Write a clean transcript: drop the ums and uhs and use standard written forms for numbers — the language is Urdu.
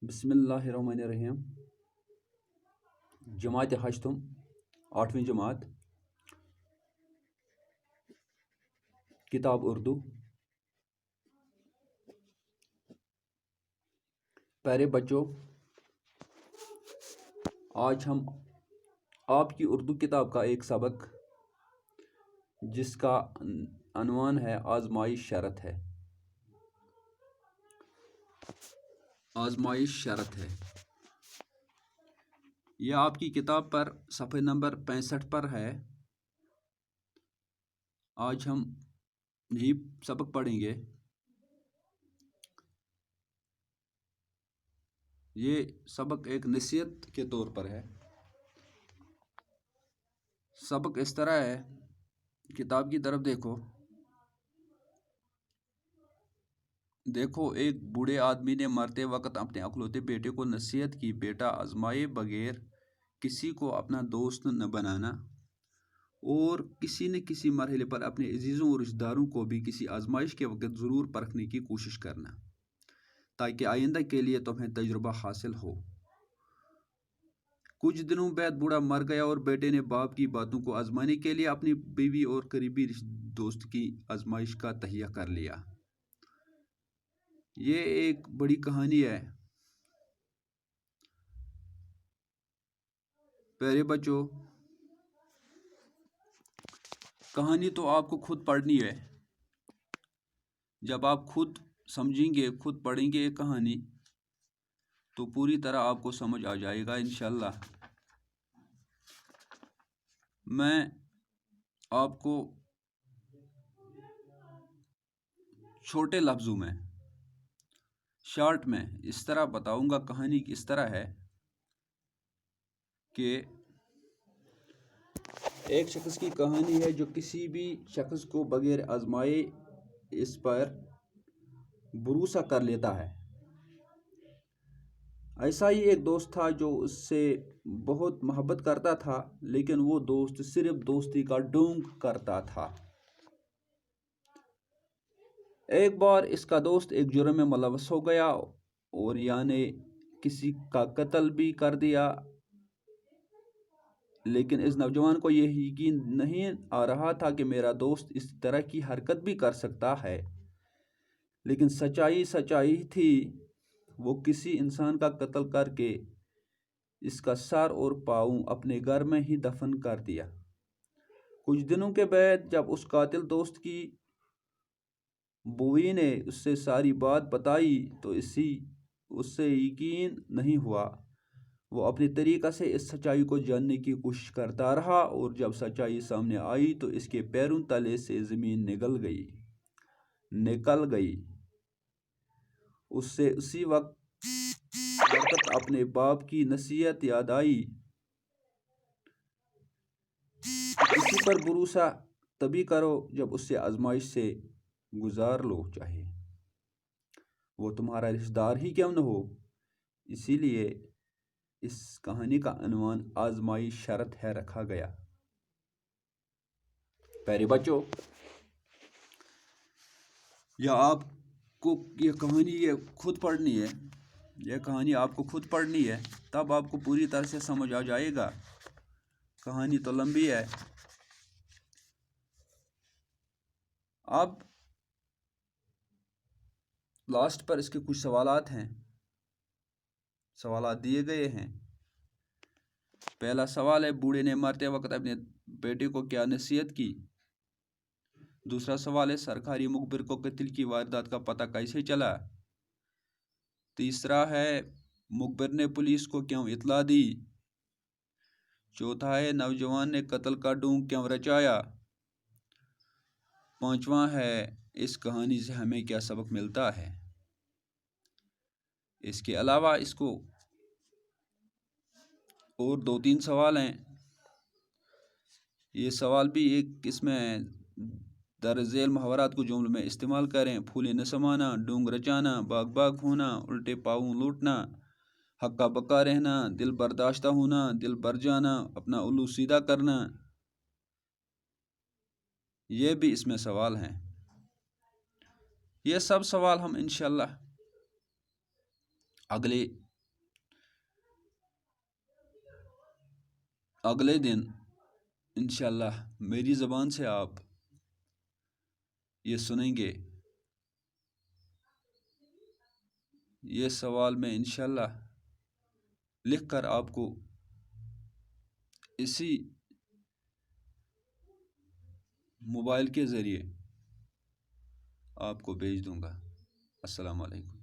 بسم اللہ الرحمن الرحیم جماعت ہشتم 8ویں جماعت کتاب اردو پیارے بچوں، آج ہم آپ کی اردو کتاب کا ایک سبق جس کا عنوان ہے آزمائش شرط ہے۔ آزمائش شرط ہے، یہ آپ کی کتاب پر صفحہ نمبر 65 پر ہے۔ آج ہم یہی سبق پڑھیں گے۔ یہ سبق ایک نصیحت کے طور پر ہے۔ سبق اس طرح ہے، کتاب کی طرف دیکھو ایک بوڑھے آدمی نے مرتے وقت اپنے اکلوتے بیٹے کو نصیحت کی، بیٹا آزمائے بغیر کسی کو اپنا دوست نہ بنانا، اور کسی نہ کسی مرحلے پر اپنے عزیزوں اور رشتہ داروں کو بھی کسی آزمائش کے وقت ضرور پرکھنے کی کوشش کرنا، تاکہ آئندہ کے لیے تمہیں تجربہ حاصل ہو۔ کچھ دنوں بعد بوڑھا مر گیا اور بیٹے نے باپ کی باتوں کو آزمانے کے لیے اپنی بیوی اور قریبی دوست کی آزمائش کا تہیہ کر لیا۔ یہ ایک بڑی کہانی ہے۔ پیارے بچوں، کہانی تو آپ کو خود پڑھنی ہے۔ جب آپ خود سمجھیں گے، خود پڑھیں گے یہ کہانی، تو پوری طرح آپ کو سمجھ آ جائے گا انشاءاللہ۔ میں آپ کو چھوٹے لفظوں میں، شارٹ میں اس طرح بتاؤں گا۔ کہانی اس طرح ہے کہ ایک شخص کی کہانی ہے جو کسی بھی شخص کو بغیر آزمائے اس پر بھروسہ کر لیتا ہے۔ ایسا ہی ایک دوست تھا جو اس سے بہت محبت کرتا تھا، لیکن وہ دوست صرف دوستی کا ڈھونگ کرتا تھا۔ ایک بار اس کا دوست ایک جرم میں ملوث ہو گیا اور یعنی کسی کا قتل بھی کر دیا، لیکن اس نوجوان کو یہ یقین نہیں آ رہا تھا کہ میرا دوست اس طرح کی حرکت بھی کر سکتا ہے۔ لیکن سچائی تھی، وہ کسی انسان کا قتل کر کے اس کا سر اور پاؤں اپنے گھر میں ہی دفن کر دیا۔ کچھ دنوں کے بعد جب اس قاتل دوست کی بیوی نے اس سے ساری بات بتائی تو اس سے یقین نہیں ہوا۔ وہ اپنی طریقے سے اس سچائی کو جاننے کی کوشش کرتا رہا، اور جب سچائی سامنے آئی تو اس کے پیروں تلے سے زمین نکل گئی۔ اس سے اسی وقت اپنے باپ کی نصیحت یاد آئی، کسی پر بھروسہ تبھی کرو جب اس سے آزمائش سے گزار لو، چاہے وہ تمہارا رشتہ دار ہی کیوں نہ ہو۔ اسی لیے اس کہانی کا عنوان آزمائش شرط ہے رکھا گیا۔ پیارے بچوں، آپ کو یہ کہانی خود پڑھنی ہے۔ یہ کہانی آپ کو خود پڑھنی ہے، تب آپ کو پوری طرح سے سمجھ آ جائے گا۔ کہانی تو لمبی ہے۔ اب لاسٹ پر اس کے کچھ سوالات ہیں، سوالات دیے گئے ہیں۔ پہلا سوال ہے، بوڑھے نے مرتے وقت اپنے بیٹے کو کیا نصیحت کی؟ دوسرا سوال ہے، سرکاری مخبر کو قتل کی واردات کا پتہ کیسے چلا؟ تیسرا ہے، مخبر نے پولیس کو کیوں اطلاع دی؟ چوتھا ہے، نوجوان نے قتل کا ڈھونگ کیوں رچایا؟ پانچواں ہے، اس کہانی سے ہمیں کیا سبق ملتا ہے؟ اس کے علاوہ اس کو اور 2-3 سوال ہیں۔ یہ سوال بھی ایک قسم ہے، درج ذیل محاورات کو جملوں میں استعمال کریں۔ پھولے نہ سمانا، ڈھونگ رچانا، باغ ہونا، الٹے پاؤں لوٹنا، ہکا بکا رہنا، دل برداشتہ ہونا، دل بر جانا، اپنا الو سیدھا کرنا، یہ بھی اس میں سوال ہیں۔ یہ سب سوال ہم انشاءاللہ اگلے اگلے دن انشاءاللہ میری زبان سے آپ یہ سنیں گے۔ یہ سوال میں انشاءاللہ لکھ کر آپ کو اسی موبائل کے ذریعے آپ کو بھیج دوں گا۔ السلام علیکم۔